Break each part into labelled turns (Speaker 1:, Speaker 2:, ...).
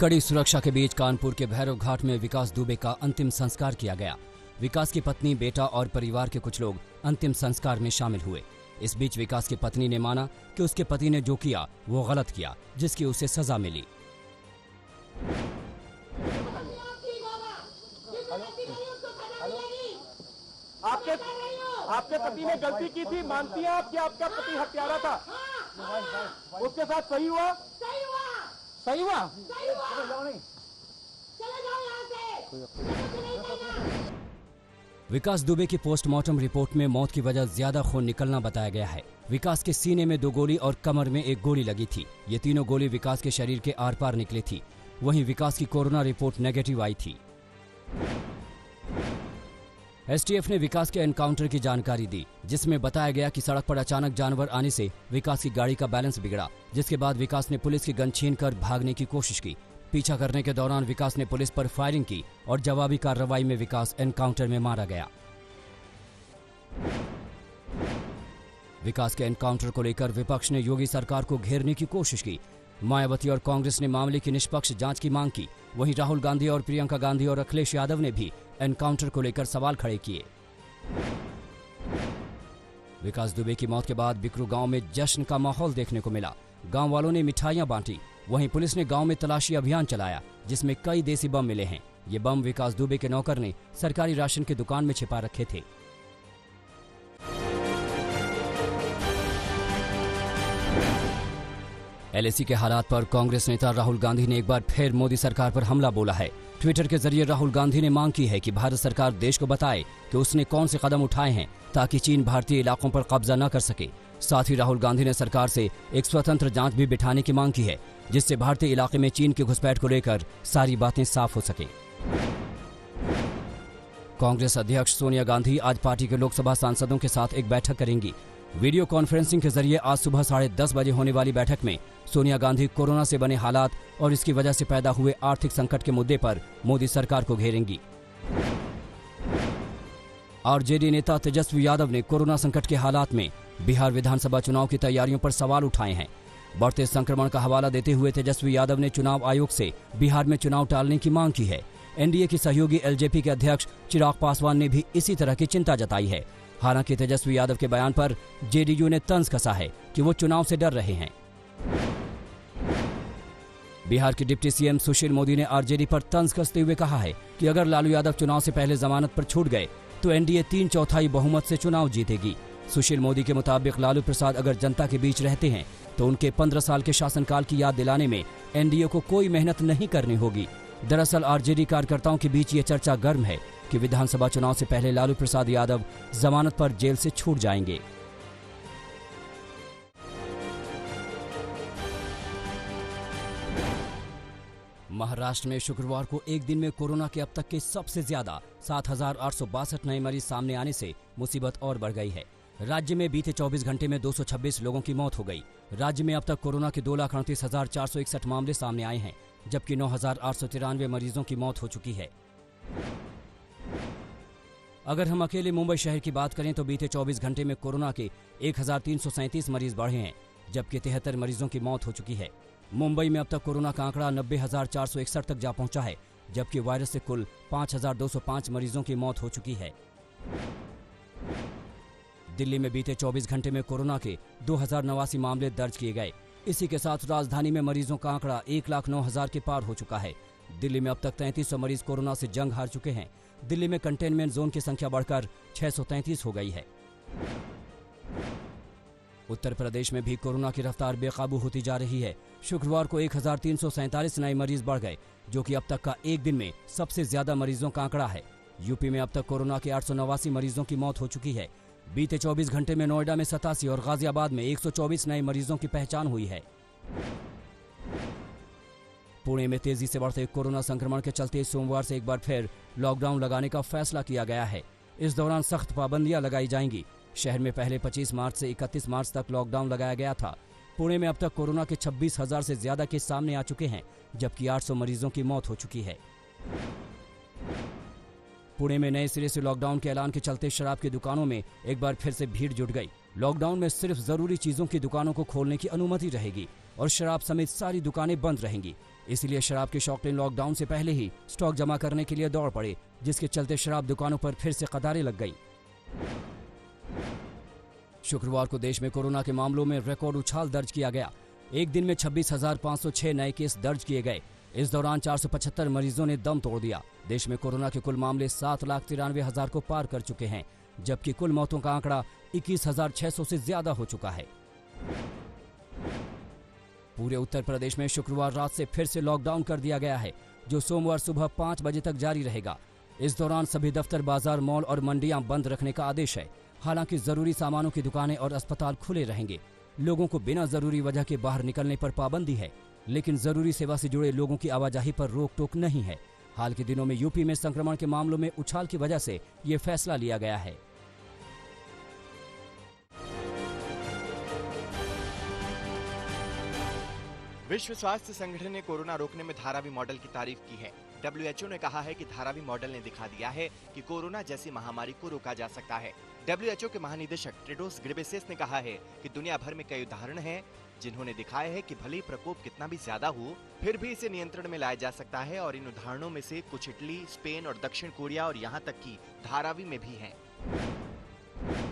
Speaker 1: कड़ी सुरक्षा के बीच कानपुर के भैरव घाट में विकास दुबे का अंतिम संस्कार किया गया। विकास की पत्नी, बेटा और परिवार के कुछ लोग अंतिम संस्कार में शामिल हुए। इस बीच विकास की पत्नी ने माना कि उसके पति ने जो किया वो गलत किया, जिसकी उसे सजा मिली।
Speaker 2: आपके पति ने गलती की थी, मानती हैं आप कि आपका पति हत्यारा था? उसके साथ सही हुआ? सही हुआ?
Speaker 1: विकास दुबे की पोस्टमार्टम रिपोर्ट में मौत की वजह ज्यादा खून निकलना बताया गया है। विकास के सीने में 2 गोली और कमर में 1 गोली लगी थी। ये तीनों गोली विकास के शरीर के आर पार निकली थी। वहीं विकास की कोरोना रिपोर्ट नेगेटिव आई थी। एसटीएफ ने विकास के एनकाउंटर की जानकारी दी, जिसमें बताया गया कि सड़क पर अचानक जानवर आने से विकास की गाड़ी का बैलेंस बिगड़ा, जिसके बाद विकास ने पुलिस की गन छीनकर भागने की कोशिश की। पीछा करने के दौरान विकास ने पुलिस पर फायरिंग की और जवाबी कार्रवाई में विकास एनकाउंटर में मारा गया। विकास के एनकाउंटर को लेकर विपक्ष ने योगी सरकार को घेरने की कोशिश की। मायावती और कांग्रेस ने मामले की निष्पक्ष जांच की मांग की। वहीं राहुल गांधी और प्रियंका गांधी और अखिलेश यादव ने भी एनकाउंटर को लेकर सवाल खड़े किए। विकास दुबे की मौत के बाद बिकरू गांव में जश्न का माहौल देखने को मिला। गांव वालों ने मिठाइयां बांटी। वहीं पुलिस ने गांव में तलाशी अभियान चलाया, जिसमें कई देसी बम मिले हैं। ये बम विकास दुबे के नौकर ने सरकारी राशन की दुकान में छिपा रखे थे। एलएसी के हालात पर कांग्रेस नेता राहुल गांधी ने एक बार फिर मोदी सरकार पर हमला बोला है। ट्विटर के जरिए राहुल गांधी ने मांग की है कि भारत सरकार देश को बताए कि उसने कौन से कदम उठाए हैं ताकि चीन भारतीय इलाकों पर कब्जा न कर सके। साथ ही राहुल गांधी ने सरकार से एक स्वतंत्र जांच भी बिठाने की मांग की है, जिससे भारतीय इलाके में चीन की घुसपैठ को लेकर सारी बातें साफ हो सके। कांग्रेस अध्यक्ष सोनिया गांधी आज पार्टी के लोकसभा सांसदों के साथ एक बैठक करेंगी। वीडियो कॉन्फ्रेंसिंग के जरिए आज सुबह 10:30 बजे होने वाली बैठक में सोनिया गांधी कोरोना से बने हालात और इसकी वजह से पैदा हुए आर्थिक संकट के मुद्दे पर मोदी सरकार को घेरेंगी। आरजेडी नेता तेजस्वी यादव ने कोरोना संकट के हालात में बिहार विधानसभा चुनाव की तैयारियों पर सवाल उठाए हैं। बढ़ते संक्रमण का हवाला देते हुए तेजस्वी यादव ने चुनाव आयोग से बिहार में चुनाव टालने की मांग की है। एनडीए की सहयोगी एलजेपी के अध्यक्ष चिराग पासवान ने भी इसी तरह की चिंता जताई है। हालांकि तेजस्वी यादव के बयान पर जेडीयू ने तंज कसा है कि वो चुनाव से डर रहे हैं। बिहार के डिप्टी सीएम सुशील मोदी ने आरजेडी पर तंज कसते हुए कहा है कि अगर लालू यादव चुनाव से पहले जमानत पर छूट गए तो एनडीए 3/4 बहुमत से चुनाव जीतेगी। सुशील मोदी के मुताबिक लालू प्रसाद अगर जनता के बीच रहते हैं तो उनके 15 साल के शासनकाल की याद दिलाने में एनडीए को कोई मेहनत नहीं करनी होगी। दरअसल आरजेडी कार्यकर्ताओं के बीच ये चर्चा गर्म है कि विधानसभा चुनाव से पहले लालू प्रसाद यादव जमानत पर जेल से छूट जाएंगे। महाराष्ट्र में शुक्रवार को एक दिन में कोरोना के अब तक के सबसे ज्यादा 7,862 नए मरीज सामने आने से मुसीबत और बढ़ गई है। राज्य में बीते 24 घंटे में 226 लोगों की मौत हो गई। राज्य में अब तक कोरोना के 2,38,461 मामले सामने आए हैं, जबकि 9,893 मरीजों की मौत हो चुकी है। अगर हम अकेले मुंबई शहर की बात करें तो बीते 24 घंटे में कोरोना के 1,337 मरीज बढ़े हैं, जबकि 73 मरीजों की मौत हो चुकी है। मुंबई में अब तक कोरोना का आंकड़ा 90,461 तक जा पहुंचा है, जबकि वायरस से कुल 5,205 मरीजों की मौत हो चुकी है। दिल्ली में बीते 24 घंटे में कोरोना के 2,089 मामले दर्ज किए गए। इसी के साथ राजधानी में मरीजों का आंकड़ा 1,09,000 के पार हो चुका है। दिल्ली में अब तक 3300 मरीज कोरोना से जंग हार चुके हैं। दिल्ली में कंटेनमेंट जोन की संख्या बढ़कर 633 हो गई है। उत्तर प्रदेश में भी कोरोना की रफ्तार बेकाबू होती जा रही है। शुक्रवार को 1,347 नए मरीज बढ़ गए, जो कि अब तक का एक दिन में सबसे ज्यादा मरीजों का आंकड़ा है। यूपी में अब तक कोरोना के 889 मरीजों की मौत हो चुकी है। बीते 24 घंटे में नोएडा में 87 और गाजियाबाद में 124 नए मरीजों की पहचान हुई है। पुणे में तेजी से बढ़ते कोरोना संक्रमण के चलते सोमवार से एक बार फिर लॉकडाउन लगाने का फैसला किया गया है। इस दौरान सख्त पाबंदियां लगाई जाएंगी। शहर में पहले 25 मार्च से 31 मार्च तक लॉकडाउन लगाया गया था। पुणे में अब तक कोरोना के 26,000 से ज्यादा केस सामने आ चुके हैं, जबकि 800 मरीजों की मौत हो चुकी है। पुणे में नए सिरे से लॉकडाउन के ऐलान के चलते शराब की दुकानों में एक बार फिर से भीड़ जुट गई। लॉकडाउन में सिर्फ जरूरी चीजों की दुकानों को खोलने की अनुमति रहेगी और शराब समेत सारी दुकानें बंद रहेंगी। इसलिए शराब के शौकीन लॉकडाउन से पहले ही स्टॉक जमा करने के लिए दौड़ पड़े, जिसके चलते शराब दुकानों पर फिर से कतारें लग गई। शुक्रवार को देश में कोरोना के मामलों में रिकॉर्ड उछाल दर्ज किया गया। एक दिन में 26,506 नए केस दर्ज किए गए। इस दौरान 475 मरीजों ने दम तोड़ दिया। देश में कोरोना के कुल मामले 7,93,000 को पार कर चुके हैं, जबकि कुल मौतों का आंकड़ा 21,600 से ज्यादा हो चुका है। पूरे उत्तर प्रदेश में शुक्रवार रात से फिर से लॉकडाउन कर दिया गया है, जो सोमवार सुबह 5 बजे तक जारी रहेगा। इस दौरान सभी दफ्तर, बाजार, मॉल और मंडियां बंद रखने का आदेश है। हालांकि जरूरी सामानों की दुकानें और अस्पताल खुले रहेंगे। लोगों को बिना जरूरी वजह के बाहर निकलने पर पाबंदी है, लेकिन जरूरी सेवा से जुड़े लोगों की आवाजाही पर रोक टोक नहीं है। हाल के दिनों में यूपी में संक्रमण के मामलों में उछाल की वजह से ये फैसला लिया गया है।
Speaker 3: विश्व स्वास्थ्य संगठन ने कोरोना रोकने में धारावी मॉडल की तारीफ की है। WHO ने कहा है कि धारावी मॉडल ने दिखा दिया है कि कोरोना जैसी महामारी को रोका जा सकता है। WHO के महानिदेशक टेड्रोस घेब्रेयेसस ने कहा है कि दुनिया भर में कई उदाहरण हैं जिन्होंने दिखाया है कि भले ही प्रकोप कितना भी ज्यादा हो, फिर भी इसे नियंत्रण में लाया जा सकता है। और इन उदाहरणों में से कुछ इटली, स्पेन और दक्षिण कोरिया और यहाँ तक कि धारावी में भी हैं।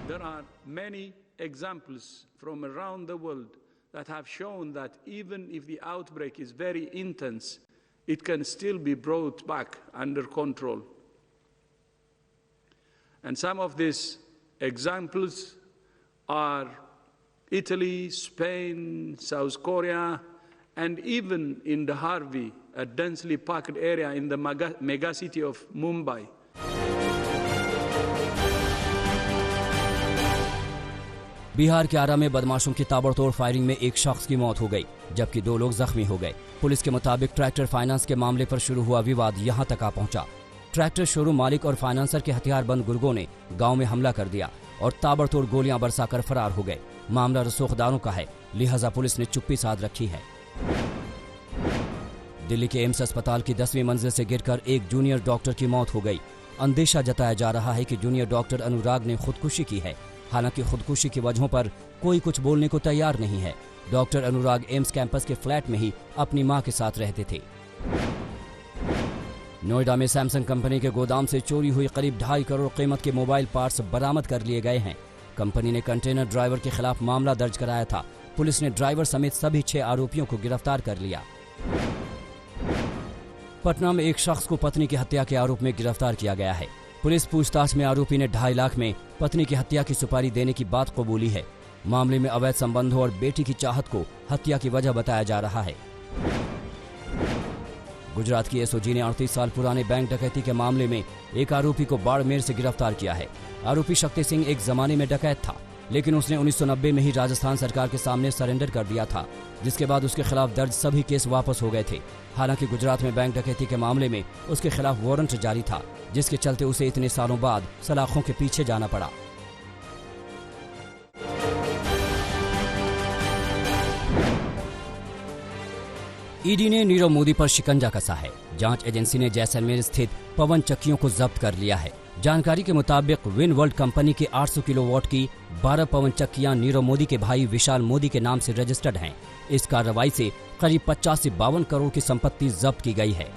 Speaker 4: There are many examples from around the world that have shown that even if the outbreak is very intense, it can still be brought back under control. And some of these examples are Italy, Spain, South Korea, and even in the Harvey, a densely packed area in the mega city of Mumbai.
Speaker 1: Bihar के आरा में बदमाशों की ताबड़तोड़ firing में एक शख्स की मौत हो गई, जबकि 2 लोग जख्मी हो गए। पुलिस के मुताबिक ट्रैक्टर फाइनेंस के मामले पर शुरू हुआ विवाद यहां तक आ पहुंचा। ट्रैक्टर शोरूम मालिक और फाइनेंसर के हथियारबंद गुर्गों ने गांव में हमला कर दिया और ताबड़तोड़ गोलियां बरसाकर फरार हो गए। मामला रसूखदारों का है, लिहाजा पुलिस ने चुप्पी साध रखी है। दिल्ली के एम्स अस्पताल की 10वीं मंजिल से गिरकर एक जूनियर डॉक्टर की मौत हो गई। अंदेशा जताया जा रहा है कि जूनियर डॉक्टर अनुराग ने खुदकुशी की है। हालांकि खुदकुशी की वजहों पर कोई कुछ बोलने को तैयार नहीं है। डॉक्टर अनुराग एम्स कैंपस के फ्लैट में ही अपनी मां के साथ रहते थे। नोएडा में सैमसंग कंपनी के गोदाम से चोरी हुई करीब 2.5 करोड़ कीमत के मोबाइल पार्ट्स बरामद कर लिए गए हैं। कंपनी ने कंटेनर ड्राइवर के खिलाफ मामला दर्ज कराया था। पुलिस ने ड्राइवर समेत सभी 6 आरोपियों को गिरफ्तार कर लिया। पटना में एक शख्स को पत्नी की हत्या के आरोप में गिरफ्तार किया गया है। पुलिस पूछताछ में आरोपी ने 2.5 लाख में पत्नी की हत्या की सुपारी देने की बात कबूली है। मामले में अवैध संबंधों और बेटी की चाहत को हत्या की वजह बताया जा रहा है। गुजरात की एसओजी ने 38 साल पुराने बैंक डकैती के मामले में एक आरोपी को बाड़मेर से गिरफ्तार किया है। आरोपी शक्ति सिंह एक जमाने में डकैत था, लेकिन उसने 1990 में ही राजस्थान सरकार के सामने सरेंडर कर दिया था, जिसके बाद उसके खिलाफ दर्ज सभी केस वापस हो गए थे। हालांकि गुजरात में बैंक डकैती के मामले में उसके खिलाफ वारंट जारी था, जिसके चलते उसे इतने सालों बाद सलाखों के पीछे जाना पड़ा। ईडी ने नीरव मोदी पर शिकंजा कसा है। जांच एजेंसी ने जैसलमेर स्थित पवन चक्कियों को जब्त कर लिया है। जानकारी के मुताबिक विन वर्ल्ड कंपनी के 800 किलोवाट की 12 पवन चक्कियां नीरव मोदी के भाई विशाल मोदी के नाम से रजिस्टर्ड हैं। इस कार्रवाई से करीब 50 से 52 करोड़ की संपत्ति जब्त की गई है।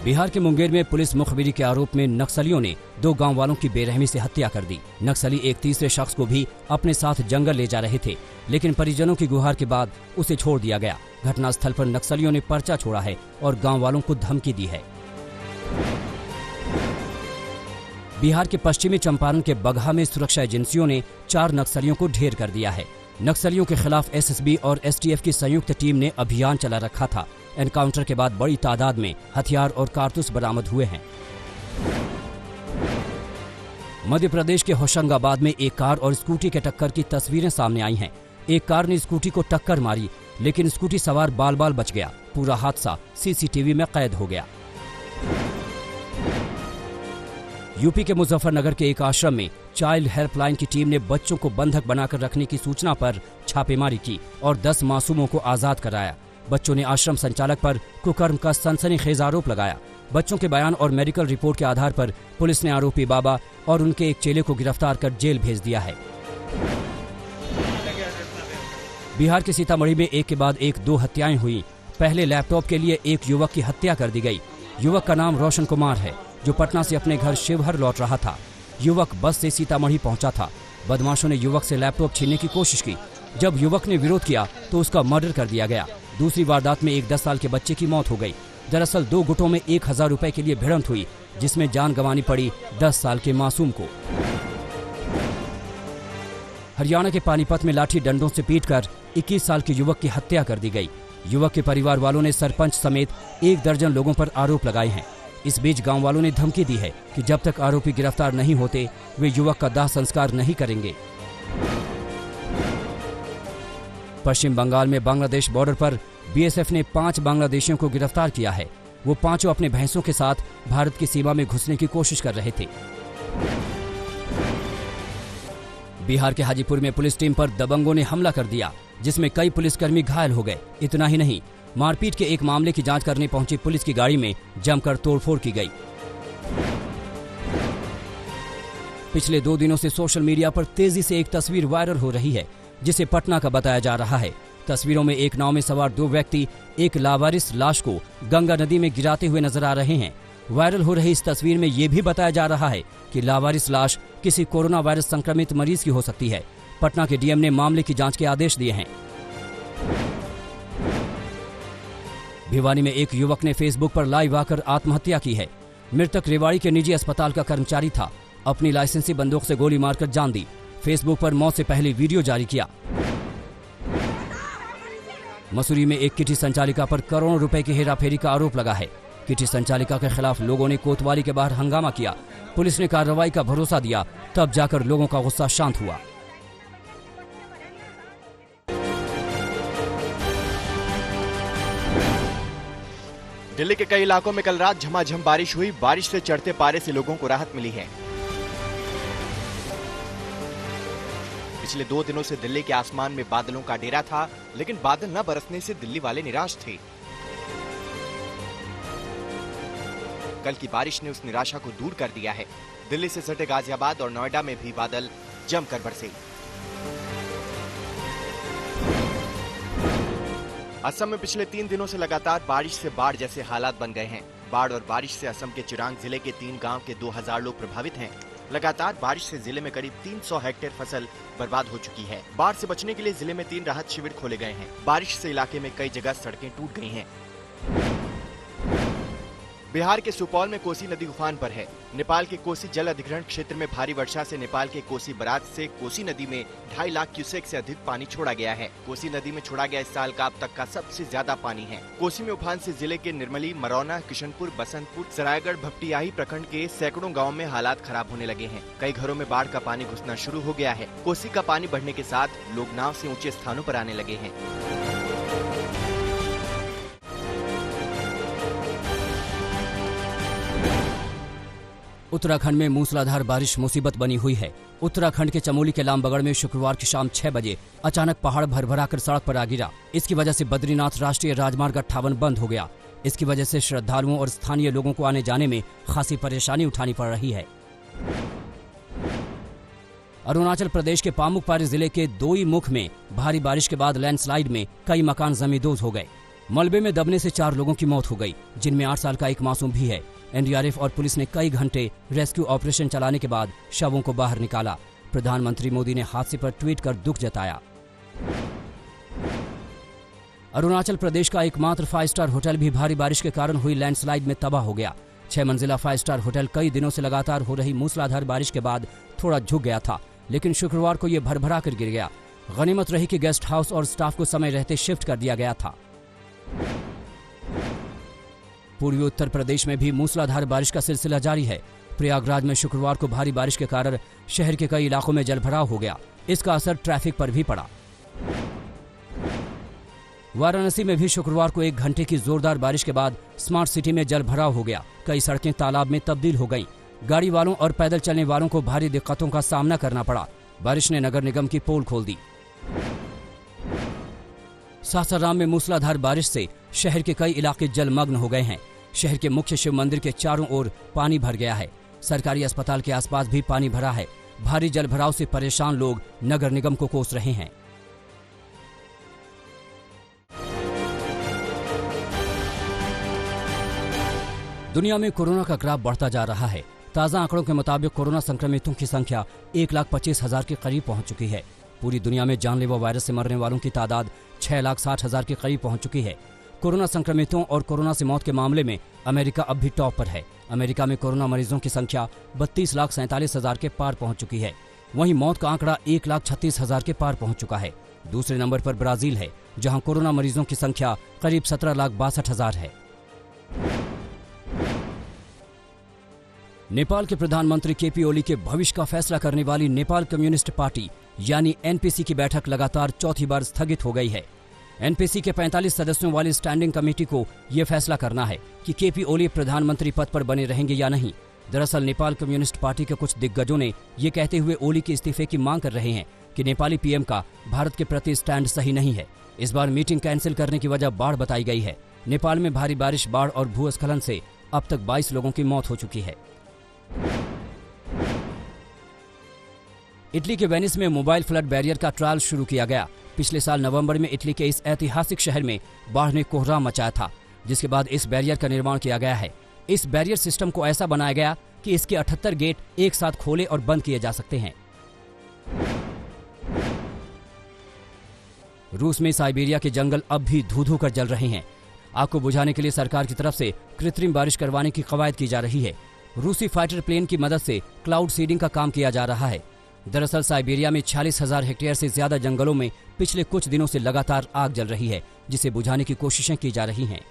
Speaker 1: बिहार के मुंगेर में पुलिस मुखबिरी के आरोप में नक्सलियों ने 2 गांव वालों की बेरहमी से हत्या कर दी। नक्सली एक तीसरे शख्स को भी अपने साथ जंगल ले जा रहे थे, लेकिन परिजनों की गुहार के बाद उसे छोड़ दिया गया। घटनास्थल पर नक्सलियों ने पर्चा छोड़ा है और गांव वालों को धमकी दी है। बिहार के पश्चिमी चंपारण के बगहा में सुरक्षा एजेंसियों ने 4 नक्सलियों को ढेर कर दिया है। नक्सलियों के खिलाफ एसएसबी और एसटीएफ की संयुक्त टीम ने अभियान चला रखा था। एनकाउंटर के बाद बड़ी तादाद में हथियार और कारतूस बरामद हुए हैं। मध्य प्रदेश के होशंगाबाद में एक कार और स्कूटी के टक्कर की तस्वीरें सामने आई हैं। एक कार ने स्कूटी को टक्कर मारी, लेकिन स्कूटी सवार बाल बाल बच गया। पूरा हादसा सीसीटीवी में कैद हो गया। यूपी के मुजफ्फरनगर के एक आश्रम में चाइल्ड हेल्पलाइन की टीम ने बच्चों को बंधक बनाकर रखने की सूचना पर छापेमारी की और 10 मासूमों को आजाद कराया। बच्चों ने आश्रम संचालक पर कुकर्म का सनसनीखेज आरोप लगाया। बच्चों के बयान और मेडिकल रिपोर्ट के आधार पर पुलिस ने आरोपी बाबा और उनके एक चेले को गिरफ्तार कर जेल भेज दिया है। बिहार के सीतामढ़ी में एक के बाद एक 2 हत्याएं हुई। पहले लैपटॉप के लिए एक युवक की हत्या कर दी गई। युवक का नाम रोशन कुमार है, जो पटना से अपने घर शिवहर लौट रहा था। युवक बस से सीतामढ़ी पहुंचा था। बदमाशों ने युवक से लैपटॉप छीनने की कोशिश की। जब युवक ने विरोध किया तो उसका मर्डर कर दिया गया। दूसरी वारदात में एक 10 साल के बच्चे की मौत हो गई। दरअसल 2 गुटों में 1000 रुपए के लिए भिड़ंत हुई, जिसमें जान गंवानी पड़ी 10 साल के मासूम को। हरियाणा के पानीपत में लाठी डंडों से पीटकर 21 साल के युवक की हत्या कर दी गई। युवक के परिवार वालों ने सरपंच समेत 1 दर्जन लोगों पर आरोप लगाए हैं। इस बीच गांव वालों ने धमकी दी है कि जब तक आरोपी गिरफ्तार नहीं होते वे युवक का दाह संस्कार नहीं करेंगे। पश्चिम बंगाल में बांग्लादेश बॉर्डर पर बीएसएफ ने 5 बांग्लादेशियों को गिरफ्तार किया है। वो पांचों अपने भैंसों के साथ भारत की सीमा में घुसने की कोशिश कर रहे थे। बिहार के हाजीपुर में पुलिस टीम पर दबंगों ने हमला कर दिया, जिसमें कई पुलिसकर्मी घायल हो गए। इतना ही नहीं, मारपीट के एक मामले की जांच करने पहुंची पुलिस की गाड़ी में जमकर तोड़फोड़ की गई। पिछले 2 दिनों से सोशल मीडिया पर तेजी से एक तस्वीर वायरल हो रही है, जिसे पटना का बताया जा रहा है। तस्वीरों में एक नाव में सवार 2 व्यक्ति एक लावारिस लाश को गंगा नदी में गिराते हुए नजर आ रहे हैं। वायरल हो रही इस तस्वीर में यह भी बताया जा रहा है कि लावारिस लाश किसी कोरोना वायरस संक्रमित मरीज की हो सकती है। पटना के डीएम ने मामले की जांच के आदेश दिए हैं। भिवानी में एक युवक ने फेसबुक पर लाइव आकर आत्महत्या की है। मृतक रेवाड़ी के निजी अस्पताल का कर्मचारी था। अपनी लाइसेंसी बंदूक से गोली मारकर जान दी। फेसबुक पर मौत से पहले वीडियो जारी किया। मसूरी में एक किटी संचालिका पर करोड़ों रुपए की हेराफेरी का आरोप लगा है। किटी संचालिका के खिलाफ लोगों ने कोतवाली के बाहर हंगामा किया। पुलिस ने कार्रवाई का भरोसा दिया, तब जाकर लोगों का गुस्सा शांत हुआ।
Speaker 3: दिल्ली के कई इलाकों में कल रात झमाझम बारिश हुई। बारिश से चढ़ते पारे से लोगों को राहत मिली है। पिछले 2 दिनों से दिल्ली के आसमान में बादलों का डेरा था, लेकिन बादल न बरसने से दिल्ली वाले निराश थे। कल की बारिश ने उस निराशा को दूर कर दिया है। दिल्ली से सटे गाजियाबाद और नोएडा में भी बादल जमकर बरसे। असम में पिछले 3 दिनों से लगातार बारिश से बाढ़ जैसे हालात बन गए हैं। बाढ़ और बारिश से असम के चिरांग जिले के 3 गांव के 2000 लोग प्रभावित हैं। लगातार बारिश से जिले में करीब 300 हेक्टेयर फसल बर्बाद हो चुकी है। बाढ़ से बचने के लिए जिले में 3 राहत शिविर खोले गए हैं। बारिश से इलाके में कई जगह सड़कें टूट गई हैं। बिहार के सुपौल में कोसी नदी उफान पर है। नेपाल के कोसी जल अधिग्रहण क्षेत्र में भारी वर्षा से नेपाल के कोसी बराज से कोसी नदी में 2.5 लाख क्यूसेक से अधिक पानी छोड़ा गया है। कोसी नदी में छोड़ा गया इस साल का अब तक का सबसे ज्यादा पानी है। कोसी में उफान से जिले के निर्मली, मरौना, किशनपुर, बसंतपुर, सरायगढ़, भपटियाही प्रखंड के सैकड़ों गाँव में हालात खराब होने लगे हैं। कई घरों में बाढ़ का पानी घुसना शुरू हो गया है। कोसी का पानी बढ़ने के साथ लोग नाव से ऊंचे स्थानों पर आने लगे हैं।
Speaker 1: उत्तराखंड में मूसलाधार बारिश मुसीबत बनी हुई है। उत्तराखंड के चमोली के लामबगड़ में शुक्रवार की शाम 6 बजे अचानक पहाड़ भरभरा कर सड़क पर आ गिरा। इसकी वजह से बद्रीनाथ राष्ट्रीय राजमार्ग 58 बंद हो गया। इसकी वजह से श्रद्धालुओं और स्थानीय लोगों को आने जाने में खासी परेशानी उठानी पड़ रही है। अरुणाचल प्रदेश के पामुकपारे जिले के दोईमुख में भारी बारिश के बाद लैंडस्लाइड में कई मकान जमींदोज हो गए। मलबे में दबने से 4 लोगों की मौत हो गई, जिनमें 8 साल का एक मासूम भी है। एनडीआरएफ और पुलिस ने कई घंटे रेस्क्यू ऑपरेशन चलाने के बाद शवों को बाहर निकाला। प्रधानमंत्री मोदी ने हादसे पर ट्वीट कर दुख जताया। अरुणाचल प्रदेश का एकमात्र 5 स्टार होटल भी भारी बारिश के कारण हुई लैंडस्लाइड में तबाह हो गया। 6 मंजिला 5 स्टार होटल कई दिनों से लगातार हो रही मूसलाधार बारिश के बाद थोड़ा झुक गया था, लेकिन शुक्रवार को यह भरभरा कर गिर गया। गनीमत रही कि गेस्ट हाउस और स्टाफ को समय रहते शिफ्ट कर दिया गया था। पूर्वी उत्तर प्रदेश में भी मूसलाधार बारिश का सिलसिला जारी है। प्रयागराज में शुक्रवार को भारी बारिश के कारण शहर के कई इलाकों में जलभराव हो गया। इसका असर ट्रैफिक पर भी पड़ा। वाराणसी में भी शुक्रवार को 1 घंटे की जोरदार बारिश के बाद स्मार्ट सिटी में जलभराव हो गया। कई सड़कें तालाब में तब्दील हो गईं। गाड़ी वालों और पैदल चलने वालों को भारी दिक्कतों का सामना करना पड़ा। बारिश ने नगर निगम की पोल खोल दी। सासाराम में मूसलाधार बारिश से शहर के कई इलाके जलमग्न हो गए हैं। शहर के मुख्य शिव मंदिर के चारों ओर पानी भर गया है। सरकारी अस्पताल के आसपास भी पानी भरा है। भारी जलभराव से परेशान लोग नगर निगम को कोस रहे हैं। दुनिया में कोरोना का ग्राफ बढ़ता जा रहा है। ताज़ा आंकड़ों के मुताबिक कोरोना संक्रमितों की संख्या 1,25,000 के करीब पहुंच चुकी है। पूरी दुनिया में जानलेवा वायरस से मरने वालों की तादाद 6,60,000 के करीब पहुंच चुकी है। कोरोना संक्रमितों और कोरोना से मौत के मामले में अमेरिका अब भी टॉप पर है। अमेरिका में कोरोना मरीजों की संख्या 32,47,000 के पार पहुंच चुकी है। वहीं मौत का आंकड़ा 1,36,000 के पार पहुंच चुका है। दूसरे नंबर पर ब्राजील है, जहां कोरोना मरीजों की संख्या करीब 17,62,000 है। नेपाल के प्रधानमंत्री केपी ओली के भविष्य का फैसला करने वाली नेपाल कम्युनिस्ट पार्टी यानी एनपीसी की बैठक लगातार चौथी बार स्थगित हो गई है। एनपीसी के 45 सदस्यों वाली स्टैंडिंग कमेटी को यह फैसला करना है कि केपी ओली प्रधानमंत्री पद पर बने रहेंगे या नहीं। दरअसल नेपाल कम्युनिस्ट पार्टी के कुछ दिग्गजों ने ये कहते हुए ओली के इस्तीफे की मांग कर रहे हैं कि नेपाली पीएम का भारत के प्रति स्टैंड सही नहीं है। इस बार मीटिंग कैंसिल करने की वजह बाढ़ बताई गई है। नेपाल में भारी बारिश, बाढ़ और भूस्खलन से अब तक 22 लोगों की मौत हो चुकी है। इटली के वेनिस में मोबाइल फ्लड बैरियर का ट्रायल शुरू किया गया। पिछले साल नवंबर में इटली के इस ऐतिहासिक शहर में बाढ़ ने कोहराम मचाया था, जिसके बाद इस बैरियर का निर्माण किया गया है। इस बैरियर सिस्टम को ऐसा बनाया गया कि इसके 78 गेट एक साथ खोले और बंद किए जा सकते हैं। रूस में साइबेरिया के जंगल अब भी धू-धू कर जल रहे हैं। आग को बुझाने के लिए सरकार की तरफ से कृत्रिम बारिश करवाने की कवायद की जा रही है। रूसी फाइटर प्लेन की मदद से क्लाउड सीडिंग का काम किया जा रहा है। दरअसल साइबेरिया में 40,000 हेक्टेयर से ज्यादा जंगलों में पिछले कुछ दिनों से लगातार आग जल रही है, जिसे बुझाने की कोशिशें की जा रही हैं।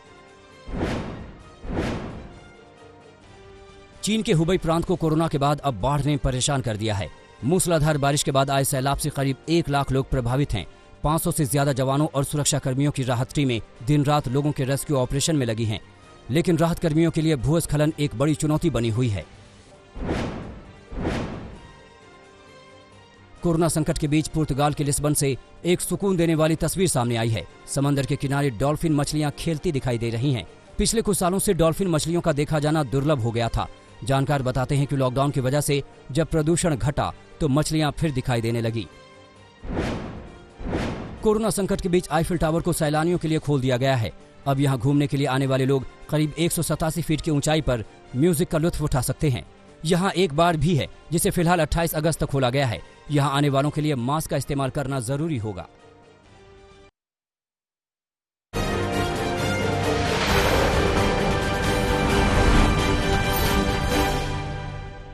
Speaker 1: चीन के हुबई प्रांत को कोरोना के बाद अब बाढ़ ने परेशान कर दिया है। मूसलाधार बारिश के बाद आए सैलाब से करीब 1 लाख लोग प्रभावित हैं। 500 से ज्यादा जवानों और सुरक्षा कर्मियों की राहत टीमें दिन रात लोगों के रेस्क्यू ऑपरेशन में लगी हैं। लेकिन राहत कर्मियों के लिए भूस्खलन एक बड़ी चुनौती बनी हुई है। कोरोना संकट के बीच पुर्तगाल के लिस्बन से एक सुकून देने वाली तस्वीर सामने आई है। समंदर के किनारे डॉल्फिन मछलियां खेलती दिखाई दे रही हैं। पिछले कुछ सालों से डॉल्फिन मछलियों का देखा जाना दुर्लभ हो गया था। जानकार बताते हैं कि लॉकडाउन की वजह से जब प्रदूषण घटा तो मछलियां फिर दिखाई देने लगी। कोरोना संकट के बीच आईफिल टावर को सैलानियों के लिए खोल दिया गया है। अब यहां घूमने के लिए आने वाले लोग करीब 187 फीट की ऊंचाई पर म्यूजिक का लुत्फ उठा सकते हैं। यहां एक बार भी है, जिसे फिलहाल 28 अगस्त तक खोला गया है। यहां आने वालों के लिए मास्क का इस्तेमाल करना जरूरी होगा।